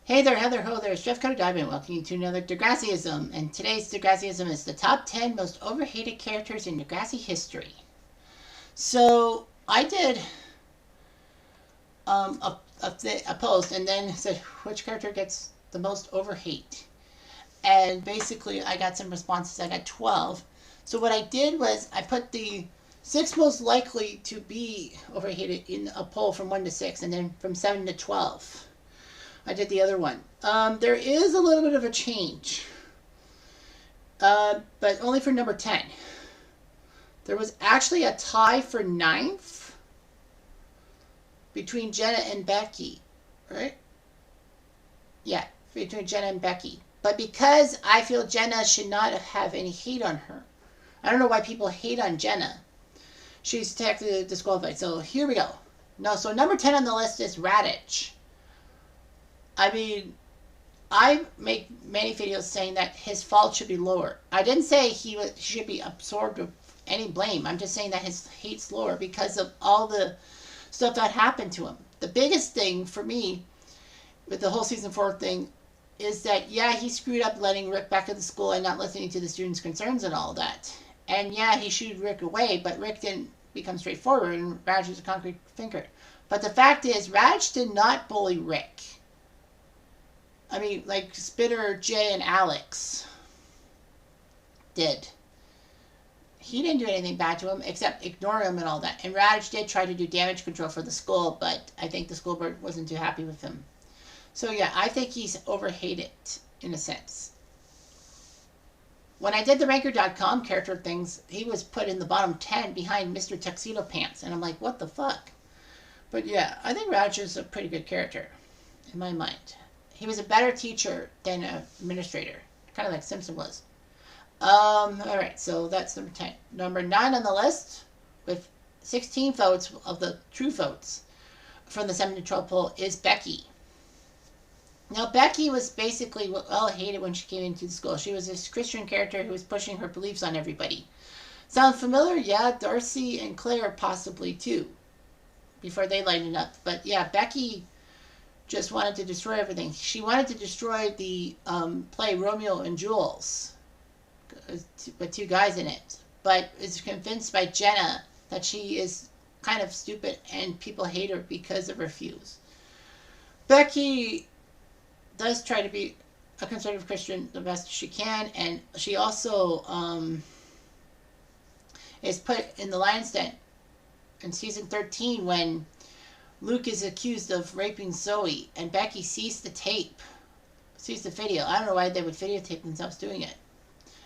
Hey there, Heather Ho there, Chef Cutter Diamond, welcoming you to another Degrassiism, and today's Degrassiism is the top 10 most overhated characters in Degrassi history. So, I did a post and then said which character gets the most overhate. And basically, I got some responses. I got 12. So, what I did was I put the 6 most likely to be overhated in a poll from 1 to 6, and then from 7 to 12. I did the other one. There is a little bit of a change, but only for number 10. There was actually a tie for 9th between Jenna and Becky, right? Yeah, between Jenna and Becky. But because I feel Jenna should not have any hate on her, I don't know why people hate on Jenna. She's technically disqualified. So here we go. No, so number 10 on the list is Raditch. I mean, I make many videos saying that his fault should be lower. I didn't say he should be absorbed with any blame. I'm just saying that his hate's lower because of all the stuff that happened to him. The biggest thing for me with the whole season 4 thing is that, yeah, he screwed up letting Rick back at the school and not listening to the students' concerns and all that. And yeah, he shooed Rick away, but Rick didn't become straightforward and Raj was a concrete thinker. But the fact is, Raj did not bully Rick. I mean, like Spitter, Jay, and Alex did. He didn't do anything bad to him except ignore him and all that. And Raj did try to do damage control for the school, but I think the school board wasn't too happy with him. So yeah, I think he's overhated in a sense. When I did the Ranker.com character things, he was put in the bottom 10 behind Mr. Tuxedo Pants. And I'm like, what the fuck? But yeah, I think Raj is a pretty good character in my mind. He was a better teacher than an administrator, kind of like Simpson was. Alright, so that's number 10. Number 9 on the list, with 16 votes of the true votes from the 7 to 12 poll, is Becky. Now, Becky was basically well hated when she came into the school. She was this Christian character who was pushing her beliefs on everybody. Sound familiar? Yeah, Darcy and Claire possibly too, before they lightened up. But yeah, Becky just wanted to destroy everything. She wanted to destroy the play Romeo and Jules with 2 guys in it, but is convinced by Jenna that she is kind of stupid and people hate her because of her views. Becky does try to be a conservative Christian the best she can, and she also is put in the lion's den in season 13 when Luke is accused of raping Zoe, and Becky sees the tape, sees the video. I don't know why they would videotape themselves doing it,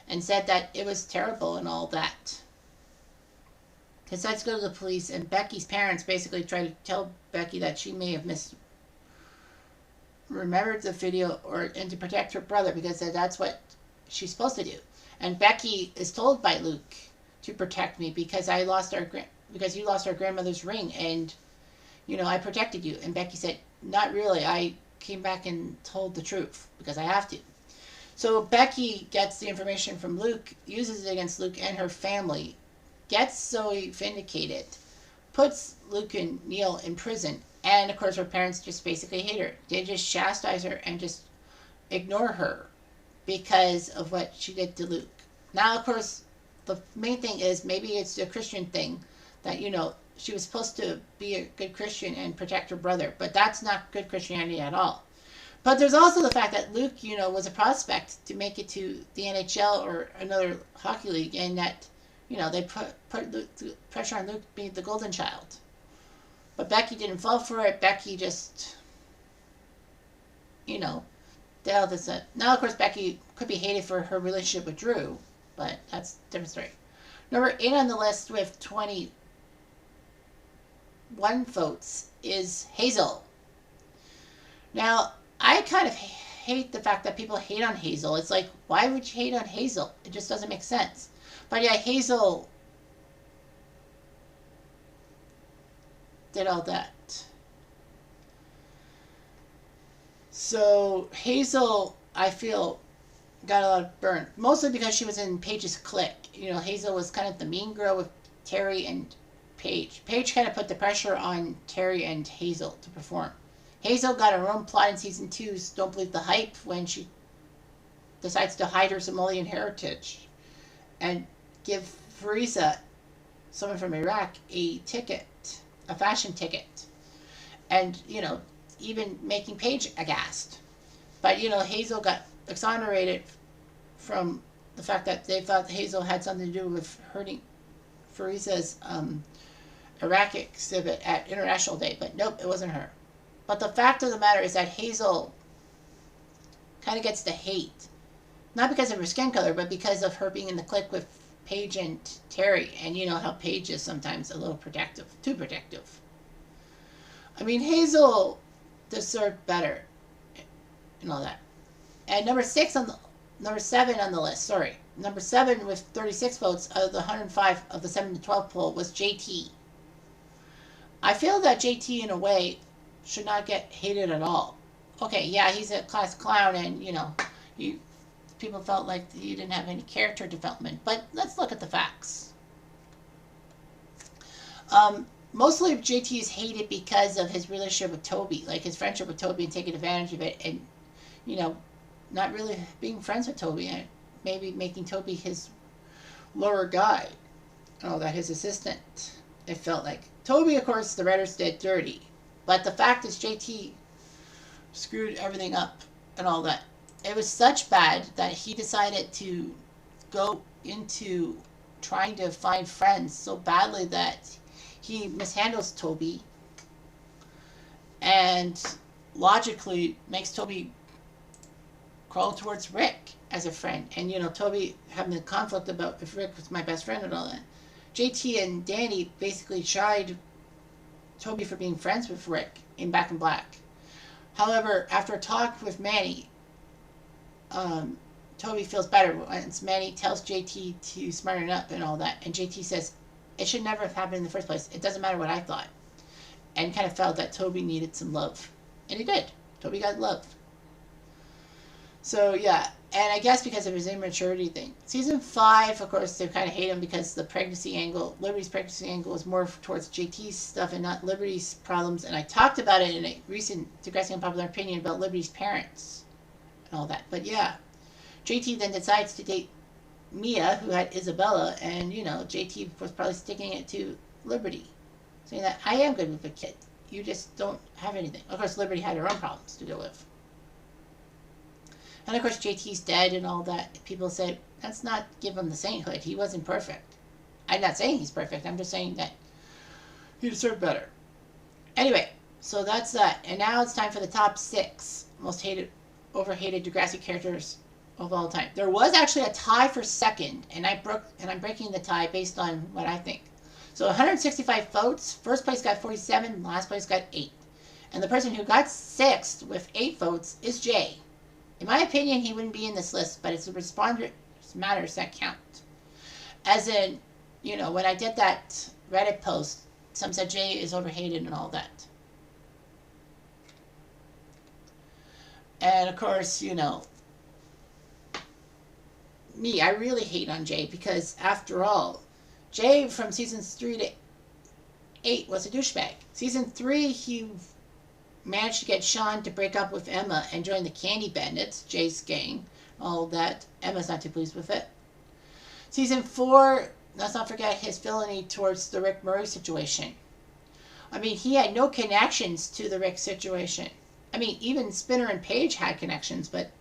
and said that it was terrible and all that. Decides to go to the police, and Becky's parents basically try to tell Becky that she may have remembered the video and to protect her brother because that's what she's supposed to do. And Becky is told by Luke to protect me because you lost our grandmother's ring, and you know, I protected you. And Becky said, not really. I came back and told the truth because I have to. So Becky gets the information from Luke, uses it against Luke and her family, gets Zoe vindicated, puts Luke and Neil in prison, and of course her parents just basically hate her. They just chastise her and just ignore her because of what she did to Luke. Now, of course, the main thing is maybe it's a Christian thing that, you know, she was supposed to be a good Christian and protect her brother, but that's not good Christianity at all. But there's also the fact that Luke, you know, was a prospect to make it to the NHL or another hockey league, and that, you know, they put pressure on Luke being the golden child. But Becky didn't fall for it. Becky just, you know, did all this. Now, of course, Becky could be hated for her relationship with Drew, but that's a different story. Number 8 on the list with 21 votes is Hazel. Now, I kind of hate the fact that people hate on Hazel. It's like, why would you hate on Hazel? It just doesn't make sense. But yeah, Hazel did all that. So Hazel, I feel, got a lot of burn. Mostly because she was in Paige's clique. You know, Hazel was kind of the mean girl with Terry and Paige. Paige kind of put the pressure on Terry and Hazel to perform. Hazel got her own plot in season 2, so don't believe the hype when she decides to hide her Somalian heritage and give Fariza, someone from Iraq, a ticket, a fashion ticket. And, even making Paige aghast. But, Hazel got exonerated from the fact that they thought Hazel had something to do with hurting Fariza's Iraq exhibit at International Day. But nope, it wasn't her. But the fact of the matter is that Hazel kind of gets the hate. Not because of her skin color, but because of her being in the clique with Paige and Terry. And you know how Paige is sometimes a little protective, too protective. I mean, Hazel deserved better and all that. And number 7 on the list, sorry. Number 7 with 36 votes out of the 105 of the 7 to 12 poll was JT. I feel that JT, in a way, should not get hated at all. Okay, yeah, he's a class clown, and, people felt like he didn't have any character development. But let's look at the facts. Mostly JT is hated because of his relationship with Toby, like his friendship with Toby and taking advantage of it, and, not really being friends with Toby, and maybe making Toby his lower guy. Oh, that his assistant, it felt like. Toby, of course, the writers did dirty. But the fact is JT screwed everything up and all that. It was such bad that he decided to go into trying to find friends so badly that he mishandles Toby and logically makes Toby crawl towards Rick as a friend. And, Toby having a conflict about if Rick was my best friend and all that. JT and Danny basically tried Toby for being friends with Rick in Back in Black. However, after a talk with Manny, Toby feels better once Manny tells JT to smarten up and all that. And JT says, it should never have happened in the first place. It doesn't matter what I thought. And kind of felt that Toby needed some love. And he did. Toby got love. So, yeah. And I guess because of his immaturity thing. Season 5, of course, they kind of hate him because the pregnancy angle, Liberty's pregnancy angle, was more towards JT's stuff and not Liberty's problems. And I talked about it in a recent Degrassi Unpopular Opinion about Liberty's parents and all that. But yeah, JT then decides to date Mia, who had Isabella, and, JT was probably sticking it to Liberty, saying that I am good with a kid. You just don't have anything. Of course, Liberty had her own problems to deal with. And of course, JT's dead and all that. People say, let's not give him the sainthood. He wasn't perfect. I'm not saying he's perfect. I'm just saying that he deserved better. Anyway, so that's that. And now it's time for the top 6 most hated, overhated Degrassi characters of all time. There was actually a tie for second, and I'm breaking the tie based on what I think. So 165 votes. First place got 47. Last place got 8. And the person who got 6th with 8 votes is Jay. In my opinion, he wouldn't be in this list, but it's the responders matters that count. As in, when I did that Reddit post, some said Jay is overhated and all that. And of course, me, I really hate on Jay because, after all, Jay from seasons 3 to 8 was a douchebag. Season 3, he managed to get Sean to break up with Emma and join the Candy Bandits, Jay's gang. All that. Emma's not too pleased with it. Season 4, let's not forget his villainy towards the Rick Murray situation. I mean, he had no connections to the Rick situation. I mean, even Spinner and Paige had connections, but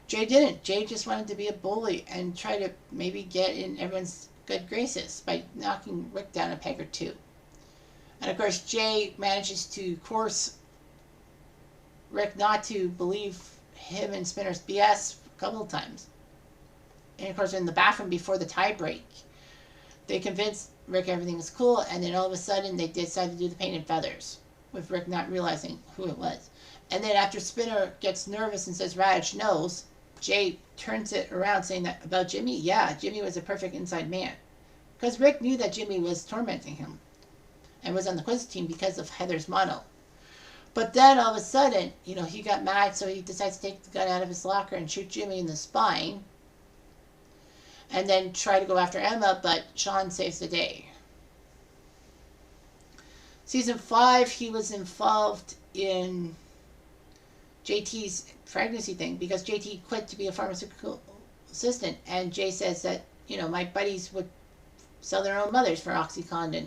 Jay didn't. Jay just wanted to be a bully and try to maybe get in everyone's good graces by knocking Rick down a peg or two. And of course, Jay manages to coerce Rick not to believe him and Spinner's BS a couple of times. And of course, in the bathroom before the tie break, they convince Rick everything is cool, and then all of a sudden they decide to do the painted feathers, with Rick not realizing who it was. And then after Spinner gets nervous and says Raj knows, Jay turns it around saying that about Jimmy, yeah, Jimmy was a perfect inside man. Because Rick knew that Jimmy was tormenting him and was on the quiz team because of Heather's mono. But then all of a sudden, he got mad, so he decides to take the gun out of his locker and shoot Jimmy in the spine. And then try to go after Emma, but Sean saves the day. Season 5, he was involved in JT's pregnancy thing because JT quit to be a pharmaceutical assistant, and Jay says that, my buddies would sell their own mothers for OxyContin.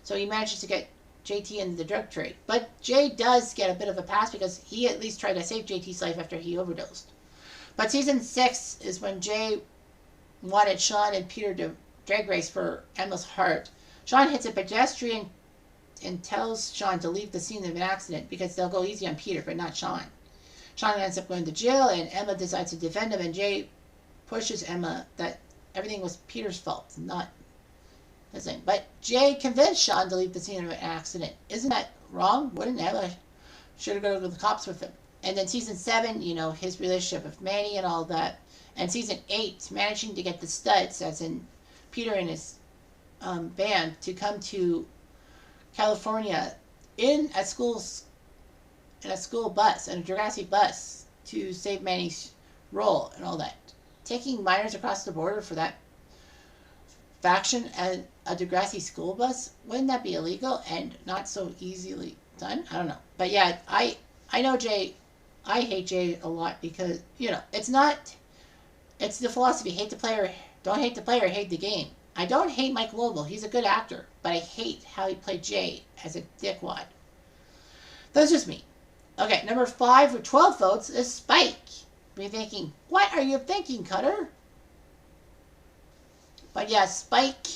So he manages to get JT into the drug trade. But Jay does get a bit of a pass because he at least tried to save JT's life after he overdosed. But season 6 is when Jay wanted Sean and Peter to drag race for Emma's heart. Sean hits a pedestrian and tells Sean to leave the scene of an accident because they'll go easy on Peter, but not Sean. Sean ends up going to jail, and Emma decides to defend him, and Jay pushes Emma that everything was Peter's fault, not his thing. But Jay convinced Sean to leave the scene of an accident. Isn't that wrong? Wouldn't Emma should have gone to the cops with him? And then season 7, his relationship with Manny and all that. And season 8, managing to get the studs, as in Peter and his band, to come to California in a school bus, in a Degrassi bus, to save Manny's role and all that. Taking minors across the border for that faction and a Degrassi school bus, wouldn't that be illegal and not so easily done? I don't know. But yeah, I know Jay, I hate Jay a lot because, it's the philosophy, hate the player, don't hate the player, hate the game. I don't hate Mike Lobel, he's a good actor, but I hate how he played Jay as a dickwad. That's just me. Okay, number 5 with 12 votes is Spike. You're thinking, what are you thinking, Cutter? But yeah, Spike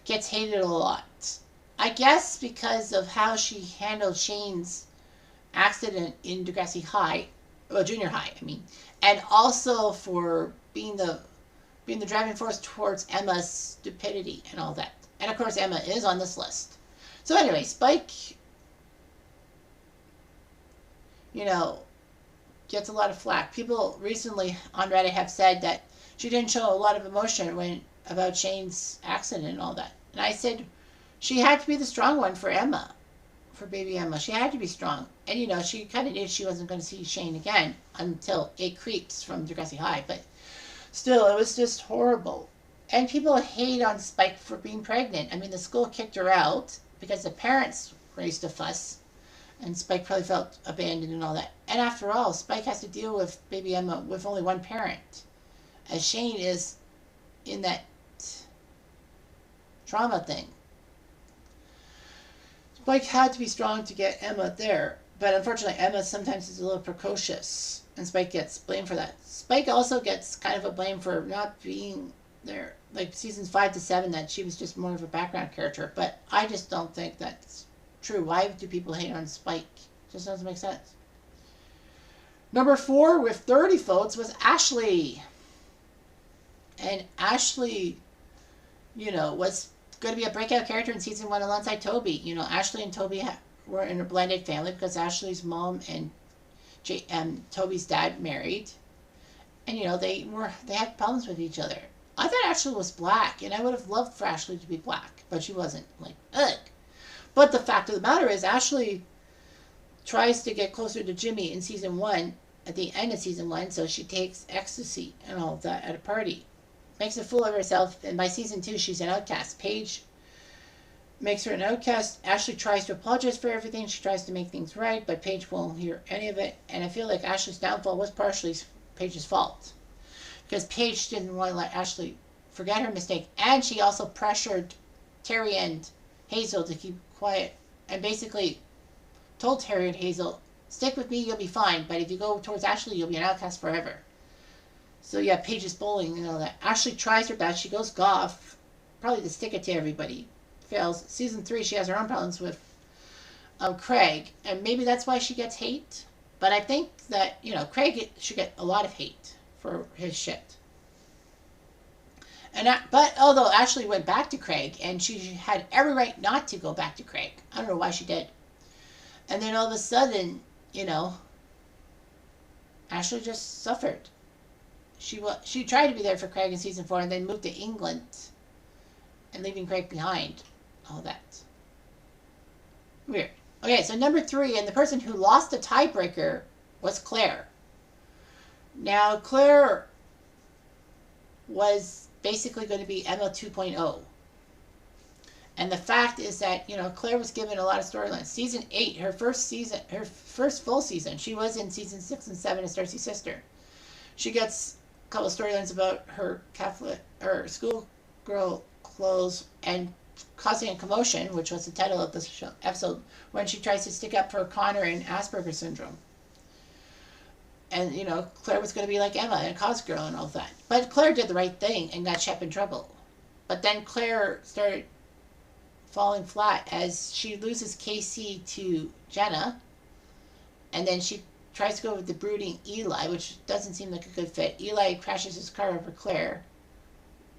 gets hated a lot. I guess because of how she handled Shane's accident in Degrassi High, well, junior high, I mean, and also for being the driving force towards Emma's stupidity and all that. And of course, Emma is on this list. So anyway, Spike, gets a lot of flack. People recently on Reddit have said that she didn't show a lot of emotion about Shane's accident and all that. And I said she had to be the strong one for Emma, for baby Emma. She had to be strong. And, she kind of knew she wasn't going to see Shane again until 8 Creeps from Degrassi High. But still, it was just horrible. And people hate on Spike for being pregnant. I mean, the school kicked her out because the parents raised a fuss. And Spike probably felt abandoned and all that. And after all, Spike has to deal with baby Emma with only one parent, as Shane is in that trauma thing. Spike had to be strong to get Emma there. But unfortunately, Emma sometimes is a little precocious. And Spike gets blamed for that. Spike also gets kind of a blame for not being there. Like seasons 5 to 7, that she was just more of a background character. But I just don't think that's true. Why do people hate on Spike? It just doesn't make sense. Number 4 with 30 votes was Ashley. And Ashley, was going to be a breakout character in season 1 alongside Toby. Ashley and Toby were in a blended family because Ashley's mom and Toby's dad married. And, they had problems with each other. I thought Ashley was black, and I would have loved for Ashley to be black, but she wasn't. Like, ugh. But the fact of the matter is, Ashley tries to get closer to Jimmy in season 1, at the end of season 1, so she takes ecstasy and all of that at a party. Makes a fool of herself, and by season 2, she's an outcast. Paige makes her an outcast. Ashley tries to apologize for everything. She tries to make things right, but Paige won't hear any of it. And I feel like Ashley's downfall was partially Paige's fault, because Paige didn't want to let Ashley forget her mistake, and she also pressured Terry and Hazel to keep quiet, and basically told Terry and Hazel, stick with me, you'll be fine, but if you go towards Ashley, you'll be an outcast forever. So yeah, Paige is bullying and all that. Ashley tries her best. She goes goth, probably to stick it to everybody. Fails. Season 3, she has her own problems with Craig, and maybe that's why she gets hate. But I think that, Craig should get a lot of hate for his shit. But although Ashley went back to Craig, and she had every right not to go back to Craig. I don't know why she did. And then all of a sudden, Ashley just suffered. She tried to be there for Craig in season 4, and then moved to England, and leaving Craig behind. All that. Weird. Okay, so number 3, and the person who lost the tiebreaker was Claire. Now, Claire was basically going to be Emma 2.0. And the fact is that, Claire was given a lot of storylines. Season 8, her first full season, she was in season 6 and 7 as Darcy's sister. She gets a couple of storylines about her Catholic or schoolgirl clothes and causing a commotion, which was the title of this episode, when she tries to stick up for Connor and Asperger's syndrome. And, Claire was going to be like Emma and a cause girl and all that. But Claire did the right thing and got Shep in trouble. But then Claire started falling flat as she loses Casey to Jenna. And then she tries to go with the brooding Eli, which doesn't seem like a good fit. Eli crashes his car over Claire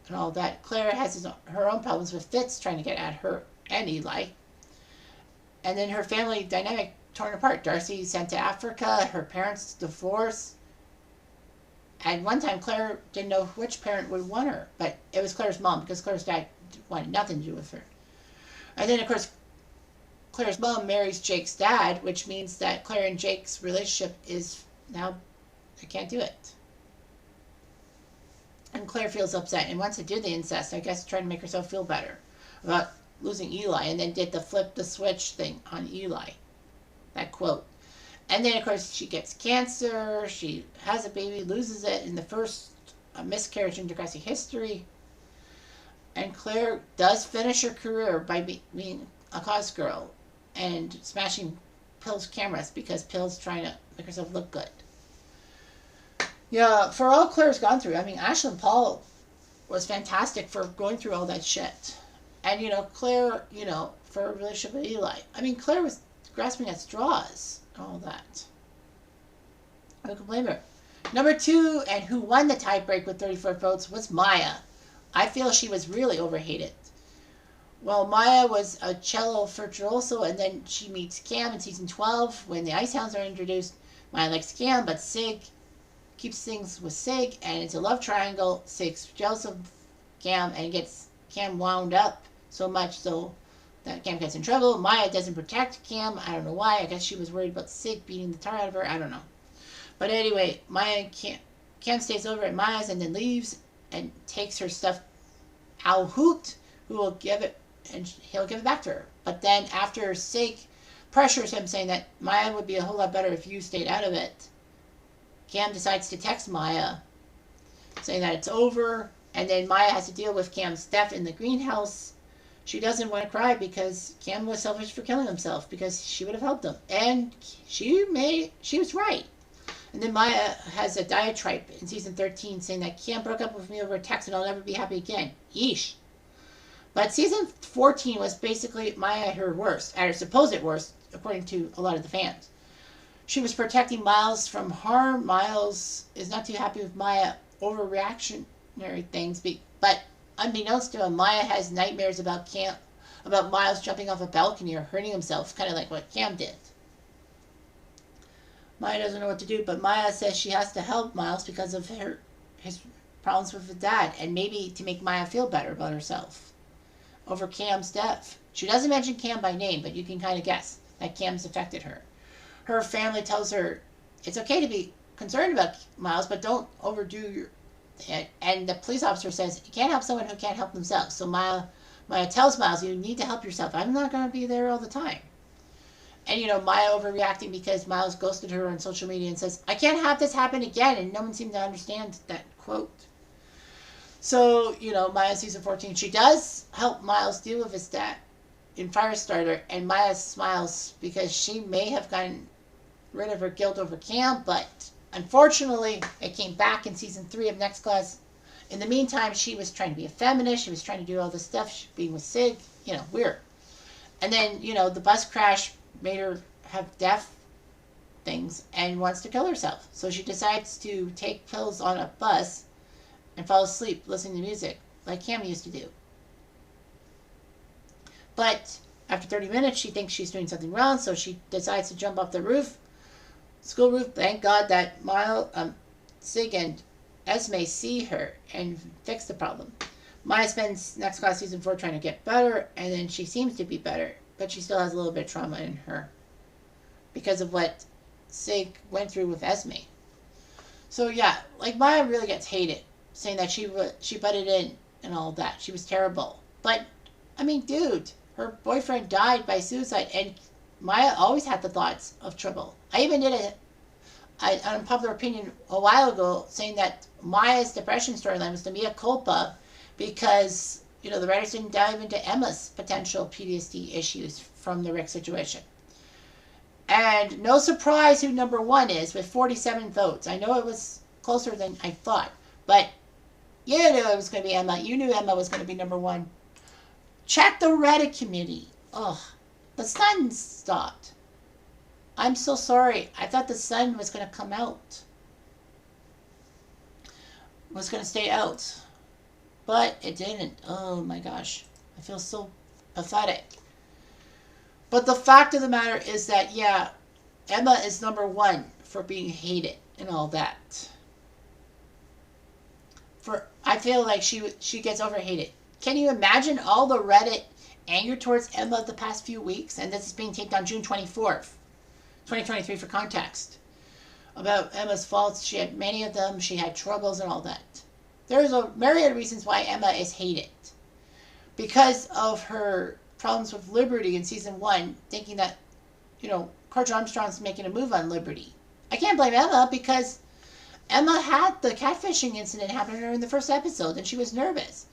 and all that. Claire has her own problems with Fitz trying to get at her and Eli. And then her family dynamic torn apart. Darcy sent to Africa, her parents divorced. At one time, Claire didn't know which parent would want her, but it was Claire's mom because Claire's dad wanted nothing to do with her. And then, of course, Claire's mom marries Jake's dad, which means that Claire and Jake's relationship is now, they can't do it. And Claire feels upset and wants to do the incest, I guess, trying to make herself feel better about losing Eli, and then did the flip the switch thing on Eli. That quote. And then, of course, she gets cancer, she has a baby, loses it in the first miscarriage in Degrassi history. And Claire does finish her career by being a cause girl and smashing Pill's cameras because Pill's trying to make herself look good. Yeah, for all Claire's gone through, I mean, Ashlyn Paul was fantastic for going through all that shit. And, Claire, for her relationship with Eli. I mean, Claire was grasping at straws and all that. Who can blame her? Number 2, and who won the tiebreak with 34 votes, was Maya. I feel she was really overhated. Well, Maya was a cello virtuoso, and then she meets Cam in season 12 when the Icehounds are introduced. Maya likes Cam, but Sig keeps things with Sig, and it's a love triangle. Sig's jealous of Cam and gets Cam wound up so much so that Cam gets in trouble. Maya doesn't protect Cam. I don't know why. I guess she was worried about Sig beating the tar out of her. I don't know. But anyway, Cam stays over at Maya's and then leaves and takes her stuff. Al Hoot, who will give it, and he'll give it back to her. But then after Sig pressures him, saying that Maya would be a whole lot better if you stayed out of it, Cam decides to text Maya, saying that it's over. And then Maya has to deal with Cam's death in the greenhouse. She doesn't want to cry because Cam was selfish for killing himself because she would have helped him. And she was right. And then Maya has a diatribe in season 13 saying that Cam broke up with me over text and I'll never be happy again. Yeesh. But season 14 was basically Maya at her worst, at her supposed worst, according to a lot of the fans. She was protecting Miles from harm. Miles is not too happy with Maya overreactionary things, but unbeknownst to him, Maya has nightmares about Miles jumping off a balcony or hurting himself, kind of like what Cam did. Maya doesn't know what to do, but Maya says she has to help Miles because of his problems with his dad, and maybe to make Maya feel better about herself over Cam's death. She doesn't mention Cam by name, but you can kind of guess that Cam's affected her. Her family tells her it's okay to be concerned about Miles, but don't overdo it. And the police officer says you can't help someone who can't help themselves. So Maya tells Miles, you need to help yourself. I'm not going to be there all the time. And, Maya overreacting because Miles ghosted her on social media and says, I can't have this happen again. And no one seemed to understand that quote. So, Maya season 14, she does help Miles deal with his debt in Firestarter. And Maya smiles because she may have gotten rid of her guilt over Cam. But unfortunately, it came back in season 3 of Next Class. In the meantime, she was trying to be a feminist. She was trying to do all this stuff, being with Sig. Weird. And then, the bus crash made her have death things and wants to kill herself. So she decides to take pills on a bus and fall asleep listening to music like Cam used to do. But after 30 minutes, she thinks she's doing something wrong, so she decides to jump off the school roof. Thank God that Sig and Esme see her and fix the problem. Maya spends Next Class season 4 trying to get better, and then she seems to be better. But she still has a little bit of trauma in her because of what Sig went through with Esme. So yeah, Maya really gets hated, saying that she butted in and all that. She was terrible. But I mean, dude, her boyfriend died by suicide, and Maya always had the thoughts of trouble. I even did an unpopular opinion a while ago saying that Maya's depression storyline was the mea culpa because, the writers didn't dive into Emma's potential PTSD issues from the Rick situation. And no surprise who number one is with 47 votes. I know it was closer than I thought, but you knew it was going to be Emma. You knew Emma was going to be number one. Check the Reddit community. Ugh, the sun stopped. I'm so sorry. I thought the sun was going to come out. Was going to stay out. But it didn't. Oh my gosh. I feel so pathetic. But the fact of the matter is that, yeah, Emma is number one for being hated and all that. I feel like she gets overhated. Can you imagine all the Reddit anger towards Emma the past few weeks? And this is being taped on June 24th, 2023 for context. About Emma's faults. She had many of them. She had troubles and all that. There's a myriad of reasons why Emma is hated. Because of her problems with Liberty in season 1, thinking that, Carter Armstrong's making a move on Liberty. I can't blame Emma because Emma had the catfishing incident happen to her in the first episode and she was nervous.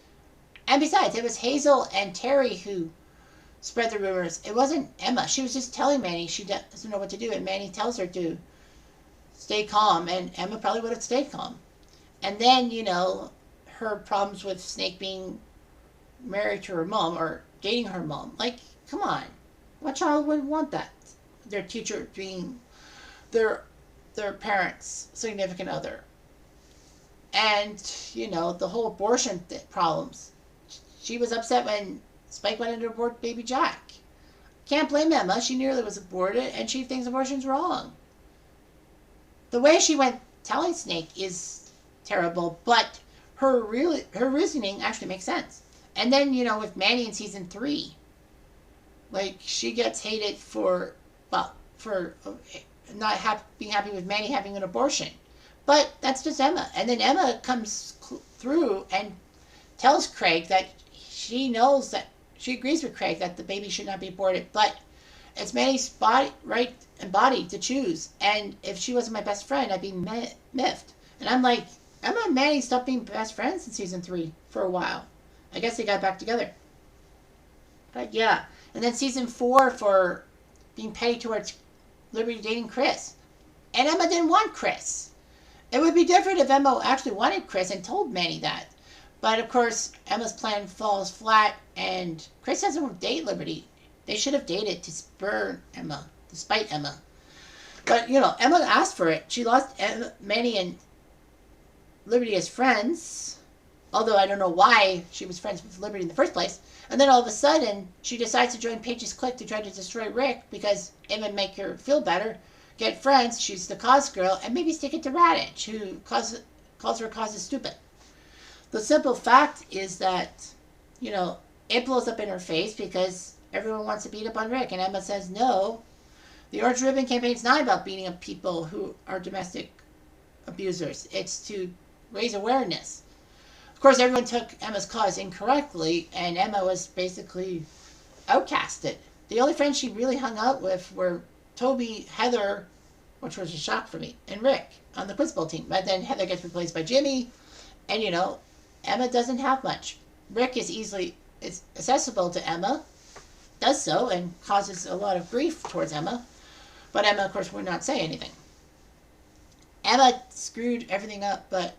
And besides, it was Hazel and Terry who spread the rumors. It wasn't Emma. She was just telling Manny she doesn't know what to do, and Manny tells her to stay calm, and Emma probably would have stayed calm. And then, her problems with Snake being married to her mom or dating her mom. Like, come on. What child would want that? Their teacher being their parents' significant other. And, the whole abortion problems. She was upset when Spike wanted to abort baby Jack. Can't blame Emma. She nearly was aborted, and she thinks abortion's wrong. The way she went telling Snake is terrible, but her reasoning actually makes sense. And then, with Manny in season 3, like, she gets hated for not being happy with Manny having an abortion. But that's just Emma. And then Emma comes through and tells Craig that she knows that she agrees with Craig that the baby should not be aborted, but it's Manny's right and body to choose. And if she wasn't my best friend, I'd be miffed. And I'm like, Emma and Manny stopped being best friends in season 3 for a while. I guess they got back together. But yeah. And then season 4 for being petty towards Liberty dating Chris. And Emma didn't want Chris. It would be different if Emma actually wanted Chris and told Manny that. But of course, Emma's plan falls flat, and Chris doesn't want to date Liberty. They should have dated to spur Emma, despite Emma. But, Emma asked for it. She lost Manny and Liberty as friends, although I don't know why she was friends with Liberty in the first place. And then all of a sudden, she decides to join Paige's clique to try to destroy Rick because it would make her feel better, get friends, she's the cause girl, and maybe stick it to Raditch, who calls her causes stupid. The simple fact is that, it blows up in her face because everyone wants to beat up on Rick, and Emma says no. The Orange Ribbon campaign is not about beating up people who are domestic abusers. It's to raise awareness. Of course, everyone took Emma's cause incorrectly, and Emma was basically outcasted. The only friends she really hung out with were Toby, Heather, which was a shock for me, and Rick on the Quiz Bowl team. But then Heather gets replaced by Jimmy, and Emma doesn't have much. Rick is accessible to Emma, does so, and causes a lot of grief towards Emma. But Emma, of course, would not say anything. Emma screwed everything up, but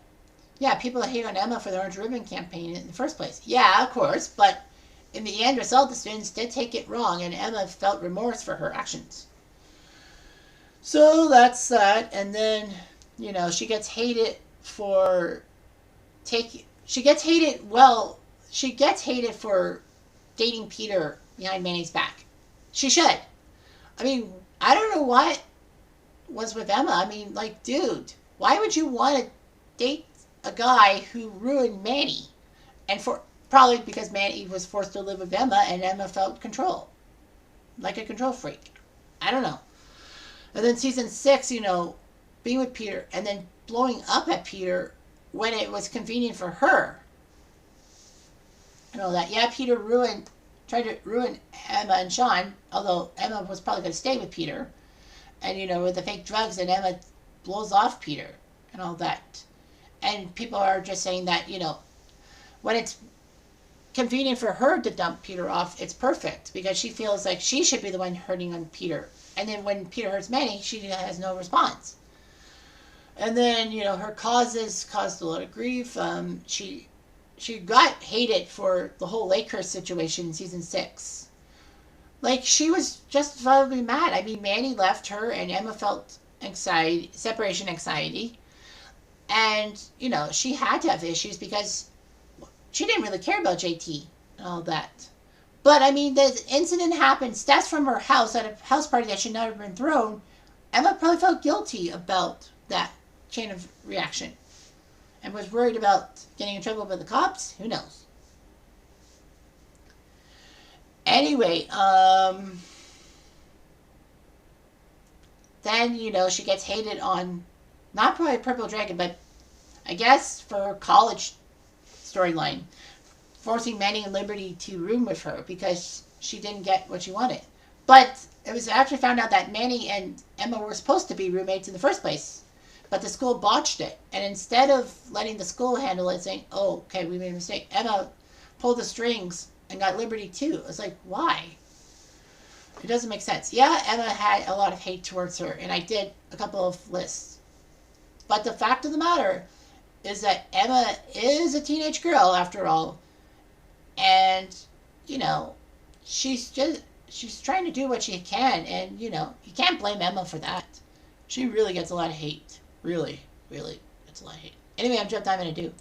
yeah, people hate on Emma for the Orange Ribbon campaign in the first place. Yeah, of course, but in the end result, the students did take it wrong, and Emma felt remorse for her actions. So that's that, and then, she gets hated for she gets hated for dating Peter behind Manny's back. She should. I mean, I don't know what was with Emma. I mean, like, dude, why would you want to date a guy who ruined Manny? And probably because Manny was forced to live with Emma, and Emma felt control. Like a control freak. I don't know. And then season 6, being with Peter, and then blowing up at Peter when it was convenient for her. And all that. Yeah, Peter ruined tried to ruin Emma and Sean, although Emma was probably going to stay with Peter. And, with the fake drugs, and Emma blows off Peter and all that. And people are just saying that, when it's convenient for her to dump Peter off, it's perfect because she feels like she should be the one hurting on Peter. And then when Peter hurts Manny, she has no response. And then, her causes caused a lot of grief. She got hated for the whole Lakehurst situation in season 6. Like, she was justifiably mad. I mean, Manny left her and Emma felt anxiety, separation anxiety. And, she had to have issues because she didn't really care about JT and all that. But, I mean, the incident happened. Stats from her house at a house party that should not have been thrown. Emma probably felt guilty about that chain of reaction and was worried about getting in trouble with the cops. Who knows? Anyway, then, she gets hated on, not by Purple Dragon, but I guess for her college storyline, forcing Manny and Liberty to room with her because she didn't get what she wanted. But it was after I found out that Manny and Emma were supposed to be roommates in the first place. But the school botched it. And instead of letting the school handle it, saying, oh, okay, we made a mistake, Emma pulled the strings and got Liberty too. It's like, why? It doesn't make sense. Yeah, Emma had a lot of hate towards her, and I did a couple of lists. But the fact of the matter is that Emma is a teenage girl, after all. And, she's trying to do what she can, and, you can't blame Emma for that. She really gets a lot of hate. Really, really gets a lot of hate. Anyway, I'm Jeff Diamond. I do.